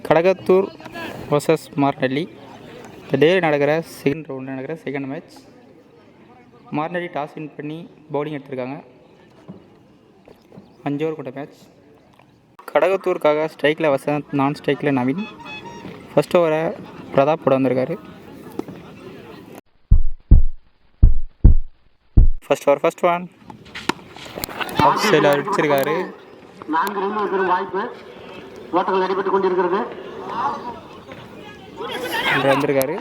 Kadagathur versus மார்னல்லி இந்த டே நடக்கிற second round நடக்கிற செகண்ட் மேட்ச். மார்னல்லி டாஸ் வின் பண்ணி பவுலிங் எடுத்திருக்காங்க. 5 ஓவர் கொண்ட மேட்ச். கடகத்தூருக்காக ஸ்ட்ரைக்கில் வசந்த், நான் ஸ்ட்ரைக்கில் நவீன். ஃபர்ஸ்ட் ஓவரை பிரதாப் போட வந்திருக்காரு. First over first one off சைடில் அடிச்சிருக்காரு. 4 ரன் பெறும் வாய்ப்பு ஓட்டங்கள் நடைபெற்றுக் கொண்டிருக்கிறது. வந்திருக்காரு.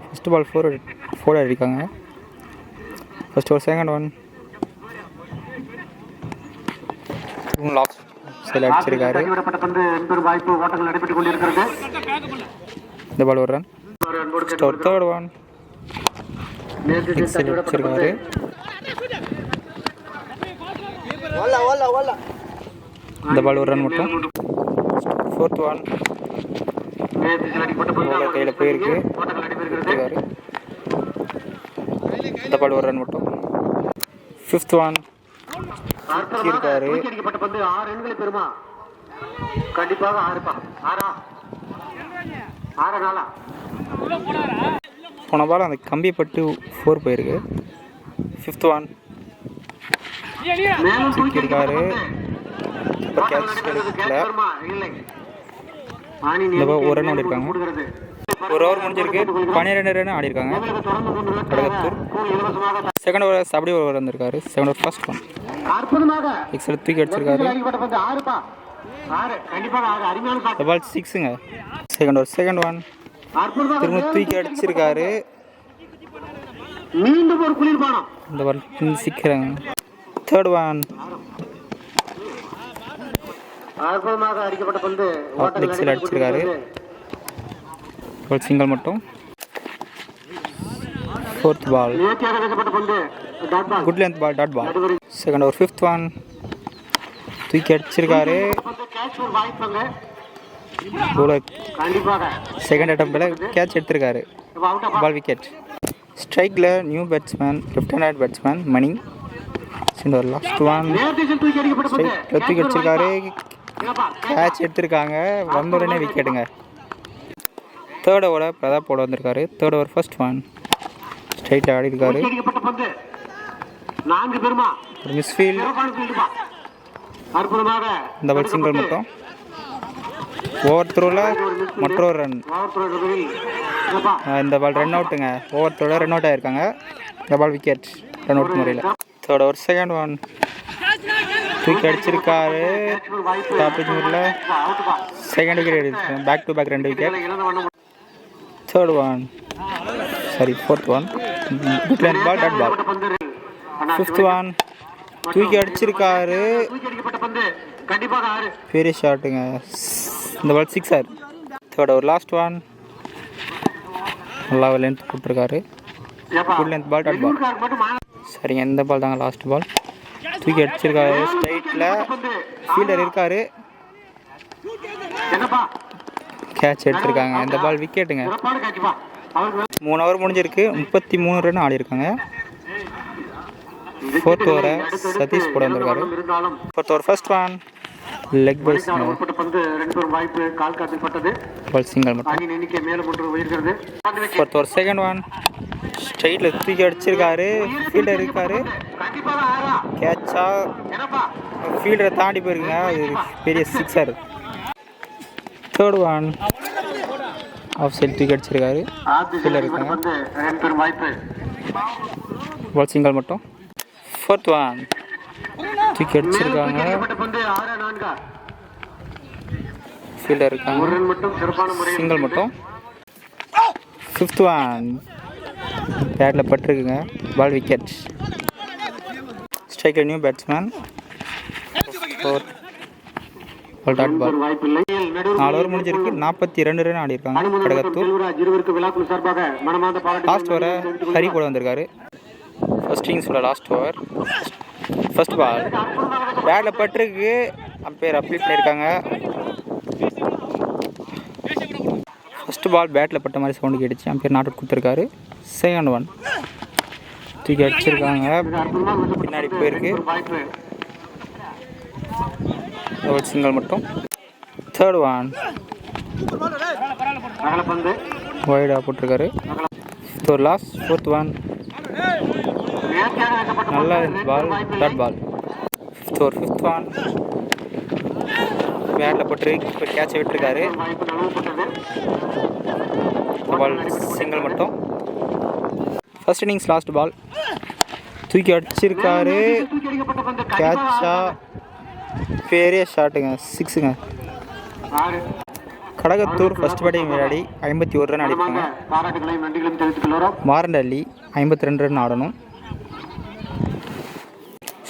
ஃபர்ஸ்ட் பால் 4 அடிக்காங்க. First over second one lap சைடில் அடிச்சிருக்காரு. இந்த பால் ஒரு run. First over third one எக்ஸல் அடிச்சிருக்காரு. இந்த பால் ஒரு ரன் மட்டும். ஃபோர்த் ஒன் கையில் போயிருக்கு. இந்த பால் ஒரு ரன் மட்டும். ஃபிஃப்த் ஒன் இருக்காரு. போன பால் அந்த கம்பி பட்டு 4 போயிருக்கு. ஃபிஃப்த் ஒன் இருக்காரு. ஒரு ரன் ஆடிருக்காங்க. ஒரு ஓவர் முடிஞ்சிருக்கு. 12 ரன் ஆடிருக்காங்க கடகத்தூர். செகண்ட் ஓவர் அப்படி ஒரு ஓவர் வந்திருக்காரு. செகண்ட் ஓவர் ஃபர்ஸ்ட் ஒன் எக்ஸல் தூக்கி அடிச்சிருக்காரு. பால் 6ங்க. செகண்ட் ஓவர் செகண்ட் ஒன் திரும்ப தூக்கி அடிச்சிருக்காரு. இந்த பால் சிக்கிறாங்க. தேர்ட் ஒன் எக்ஸல் அடிச்சிருக்காரு. சிங்கிள் மட்டும். Fourth ball good length ball dot ball. Second over fifth one தூக்கி அடிச்சிருக்காரு. செகண்ட் அட்டம்ப்டில் கேட்ச் எடுத்திருக்காரு. Ball wicket. ஸ்ட்ரைக்கில் new batsman left hand batsman Mani. Last one ஸ்ட்ரைக்கில் தூக்கி அடிச்சிருக்காரு. கேட்ச் எடுத்திருக்காங்க. வந்த உடனே விக்கெட்டுங்க. தேர்ட் ஓவரை பிரதாப் போட வந்திருக்காரு. தேர்ட் ஓவர் ஃபர்ஸ்ட் ஒன் ஸ்ட்ரைட்டில் ஆடி இருக்காரு. ஒரு மிஸ்ஃபீல்ட். இந்த பால் சிங்கிள் மட்டும். ஓவர் த்ரோவில் மற்றொரு ரன். இந்த பால் ரன் அவுட்டுங்க. ஓவர் த்ரோவில் ரன் அவுட் ஆகிருக்காங்க. இந்த பால் விக்கெட் ரன் அவுட் முறையில். தேர்ட் ஓவர் செகண்ட் ஒன் தூக்கி அடிச்சிருக்காரு. டாப்பிங் முறையில் செகண்ட் விக்கெட் எடுத்துருக்காங்க. Back to back 2 wicket. Third one fourth one good length ball dot ball. Fifth one தூக்கி அடிச்சிருக்காரு. பெரிய ஷாட்டுங்க. இந்த ball 6 third over last one நல்லா லென்த் போட்டிருக்காரு. Good length ball dot ball. சரிங்க, இந்த பால் தாங்க லாஸ்ட் பால். தூக்கி அடிச்சிருக்காரு. ஸ்ட்ரைட்டில் ஃபீல்டர் இருக்காரு. கேட்ச் எடுத்திருக்காங்க. இந்த பால் விக்கெட்டுங்க. 3 ஓவர் முடிஞ்சிருக்கு. 33 ரன் ஆடிருக்காங்க. ஃபோர்த் ஓவரை சதீஷ் போட வந்திருக்காரு. Fourth over first one leg bye ball single மட்டும். ஃபோர்த் ஓவர் செகண்ட் ஒன் ஸ்ட்ரைட்டில் தூக்கி அடிச்சிருக்காரு. ஃபீல்டர் இருக்காரு. கேட்சா ஃபீல்டரை தாண்டி போயிருக்குங்க. அது பெரிய 6. தேர்ட் ஒன் ஆஃப் சைட் தூக்கி அடிச்சிருக்காரு. ஃபீல்டர் இருக்காங்க. பால் சிங்கிள் மட்டும். ஃபோர்த் ஒன் தூக்கி அடிச்சிருக்காங்க. ஃபீல்டர் இருக்காங்க. சிங்கிள் மட்டும். ஃபிஃப்த் ஒன் பேட்டில் பட்டிருக்குங்க. Ball wicket. Striker new batsman. Dot ball. 4 over முடிஞ்சிருக்கு. 42 ரன் ஆடிருக்காங்க கடகத்தூர். லாஸ்ட் ஓவரை ஹரி போட வந்திருக்காரு. ஃபர்ஸ்ட் இன்னிங்ஸோட லாஸ்ட் ஓவர் ஃபர்ஸ்ட் பால் பேட்டில் பட்டிருக்கு. அம்பையர் அப்ளை பண்ணியிருக்காங்க. ஃபர்ஸ்ட் பால் பேட்டில் பட்ட மாதிரி சவுண்டு கேட்டுச்சு. அம்பையர் நாட் அவுட் கொடுத்துருக்காரு. செகண்ட் ஒன் தூக்கி அடிச்சிருக்காங்க. பின்னாடி போயிருக்கு. ஒரு சிங்கிள் மட்டும். தேர்ட் ஒன் அகலப்பந்து வைடாக போட்டிருக்காரு. ஒரு லாஸ்ட் ஃபோர்த் ஒன் நேர்த்தியாக வைக்கப்பட்ட நல்ல பந்து, பால், வாய்ப்பில்லை. Dot ball. ஃபிஃப்த் ஒன் பேட்டில் போட்டு இப்போ கேட்சை விட்டுருக்காரு. வாய்ப்பு நழுவப்பட்டது. பால் சிங்கிள் மட்டும். ஃபர்ஸ்ட் இன்னிங்ஸ் லாஸ்ட் பால் தூக்கி அடிச்சிருக்காரு. தூக்கி அடிக்கப்பட்ட பந்து கேட்சா பெரிய ஷாட்டுங்க, 6ங்க. 6. கடகத்தூர் ஃபர்ஸ்ட் பேட்டிங் விளையாடி 51 ரன் அடிப்பாங்க. பாராட்டுகளையும் நன்றிகளையும் தெரிவித்துக் கொள்கிறோம். மாரண்டள்ளி 52 ரன் ஆடணும்.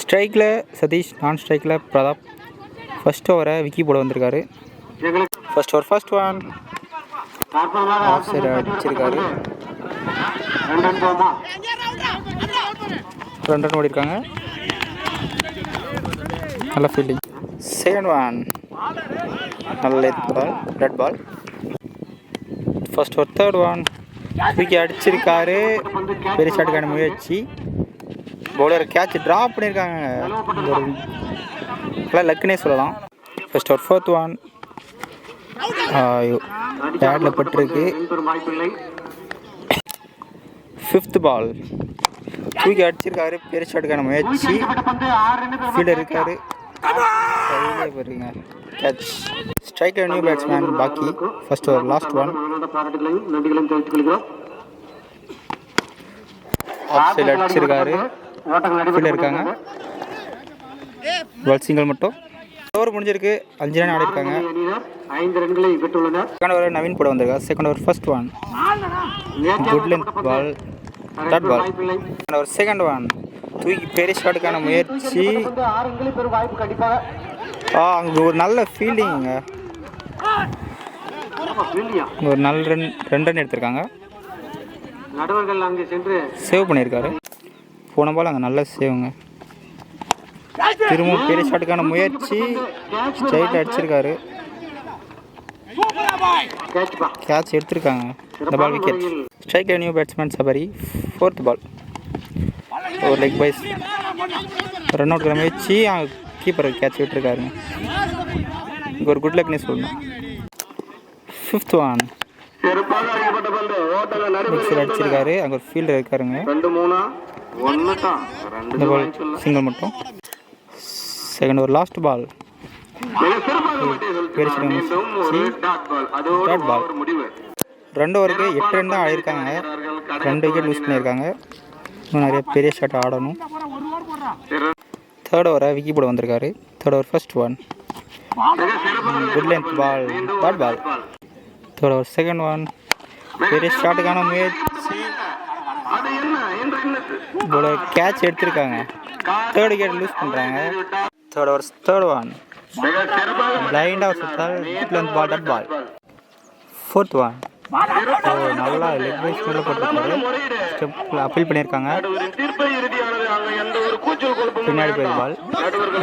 ஸ்ட்ரைக்கில் சதீஷ், நான் ஸ்ட்ரைக்கில் பிரதாப். ஃபர்ஸ்ட் ஓவரை விக்கி போட வந்திருக்காரு. எங்களுக்கு ஃபர்ஸ்ட் ஓவர் ஃபர்ஸ்ட் ஒன் அற்புதமாக ஆஃப் சைடு அடிச்சிருக்காரு. 2 ரன் போமா. 2 ரன் ஓடிருக்காங்க. நல்ல ஃபீல்டிங். செகண்ட் ஒன் நல்ல ball, red ball. First over third one தூக்கி அடிச்சிருக்காரு. பெரிய ஷாட்டுக்கான முயற்சி. பவுலர் கேட்ச் ட்ராப் பண்ணியிருக்காங்க. ஒரு நல்லா லக்குனே சொல்லலாம். ஃபர்ஸ்ட் ஓவர் ஃபோர்த் ஒன் பேட்டில் பட்டிருக்கு. வாய்ப்பில்லை. ஃபிஃப்த் பால் தூக்கி அடிச்சிருக்காரு. பெரிய ஷாட்டுக்கான முயற்சி. பந்து 6 ரன் ஃபீல்டர் இருக்காரு. கையிலே பாருங்க கேட்ச். ஸ்ட்ரைக்கர் நியூ பேட்ஸ்மேன் பாக்கி. ஃபர்ஸ்ட் ஓவர் லாஸ்ட் ஒன் பாராட்டுகளையும் நன்றிகளையும் தெரிவித்துக் கொள்கிறோம். ஆஃப் சைடு அடிச்சிருக்காரு. ஓட்டங்கள் ஃபீல்டர் இருக்காங்க. பால் சிங்கிள் மட்டும். ஓவர் முடிஞ்சிருக்கு. 5 ரன் ஆடிருக்காங்க. அணியினர் 5 ரன்களை பெற்றுள்ளனர். செகண்ட் ஓவர் நவீன் போட வந்திருக்காரு. Second over first one good length ball, dot ball. Second over second one தூக்கி பெரிய ஷாட்டுக்கான முயற்சி. 6 ரன்களை பெறும் வாய்ப்பு கண்டிப்பாக. அங்கே ஒரு நல்ல ஃபீல்டிங்க. ஒரு நல்ல ரன் 2 ரன் எடுத்திருக்காங்க. நடுவர்கள் அங்கே சென்று சேவ் பண்ணியிருக்காரு. போன பால் அங்கே நல்ல சேவுங்க. திரும்பவும் பெரிய ஷாட்டுக்கான முயற்சி. ஸ்ட்ரைட் அடிச்சிருக்காரு. கேட்ச் எடுத்திருக்காங்க. இந்த ball wicket. Strike new batsman Sabari. Fourth ball ஒரு லெக் பைஸ் ரன் அவுட் முயற்சி. கீப்பர் கேட்ச் விட்டுருக்காருங்க. இங்கே ஒரு குட் லக்னே சொல்லணும். ஃபிஃப்த் ஒன் மிக்சர் அடிச்சிருக்காரு. அங்கே ஒரு ஃபீல்டர் இருக்காருங்க. இந்த பால் சிங்கிள் மட்டும். Second over last ball dot ball. 2 ஓவருக்கு 8 ரன் தான் ஆடிருக்காங்க. 2 விக்கெட் லூஸ் பண்ணியிருக்காங்க. இன்னும் நிறைய பெரிய ஷாட் ஆடணும். தேர்ட் ஓவரை விக்கி போட வந்திருக்காரு. Third over first one good length ball, dot ball. Third over second one பெரிய ஷாட்டுக்கான முயற்சி. பவுலர் கேட்ச் எடுத்திருக்காங்க. தேர்ட் விக்கெட் லூஸ் பண்ணுறாங்க. தேர்ட் ஓவர் தேர்ட் ஒன் பிளைண்டாக சுத்தால் good length ball, dot ball. Fourth one நல்லா லெக் பைஸ் மேலே போட்டிருக்காரு. ஸ்டெப்பில் அப்பீல் பண்ணியிருக்காங்க. பின்னாடி போய் பால்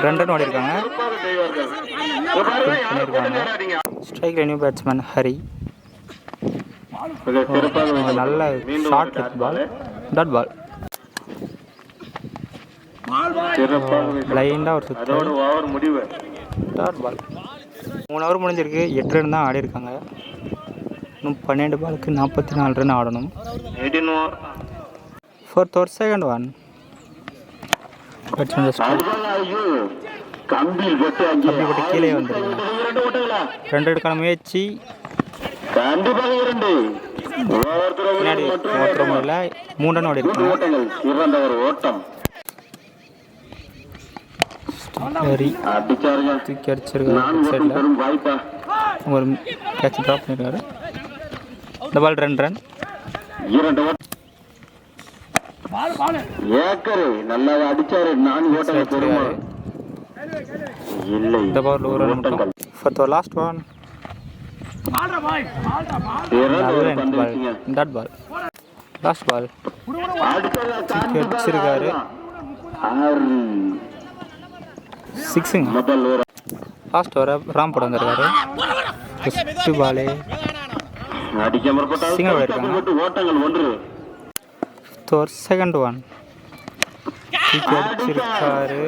2 ரன் ஓடிருக்காங்க. பண்ணியிருக்காங்க. Strike new batsman Hari. நல்ல ஷார்ட் பால், டாட் பால். பிளைண்டாக ஒரு சுத்தம், டாட் பால். 3 ஓவர் முடிஞ்சிருக்கு. 8 ரன் தான் ஆடிருக்காங்க. இன்னும் 12 பாலுக்கு 44 ரன் ஆடணும். ஃபோர்த் ஓவர் செகண்ட் ஒன் கம்பி போட்டு கீழே வந்துருக்காங்க. 2 எடுக்கான முயற்சி. பின்னாடி ஒருத்தர் முடியல. 3 ரன் ஓடி இருக்காங்க. தூக்கி அடிச்சிருக்காரு. சைடில் ஒரு கேட்ச் ட்ராப் பண்ணியிருக்காரு. இந்த பால் 2 ரன். இந்த பால் 1 ரன் மட்டும். Fourth over last one dot ball. Last ball தூக்கி அடிச்சிருக்காரு. 6ங்க. லாஸ்ட் ஓவரை ராம் போட வந்திருக்காரு. ஃபஸ்ட்டு பாலே சிங்கிள் போயிருக்காங்க. ஓவர் செகண்ட் ஒன் தூக்கி அடிச்சிருக்காரு.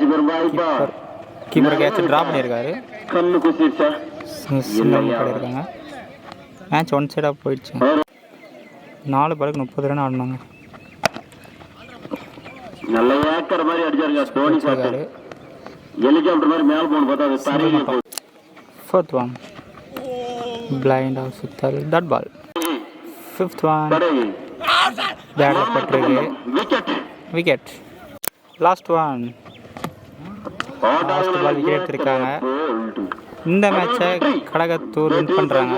கீப்பர் கீப்பர் கேட்ச் ட்ரா பண்ணியிருக்காரு. கண்ணு குத்திருச்சா இருக்காங்க. மேட்ச் ஒன் சைடாக போயிடுச்சு. 4 பாலுக்கு 30 ரன் ஆடினாங்க. நல்ல ஏக்கர் மாதிரி அடிச்சாருங்க தோனி சார். ஹெலிகாப்டர் மாதிரி மேல போன பார்த்தா அது தரையில போய். 4th one பிளைண்ட் ஆஃப் சுத்தல் dot ball. 5th one bat பட்டிருக்கு. Wicket. Last one last ball wicket எடுத்திருக்காங்க. இந்த மேட்சை கடகத்தூர் வின் பண்ணுறாங்க.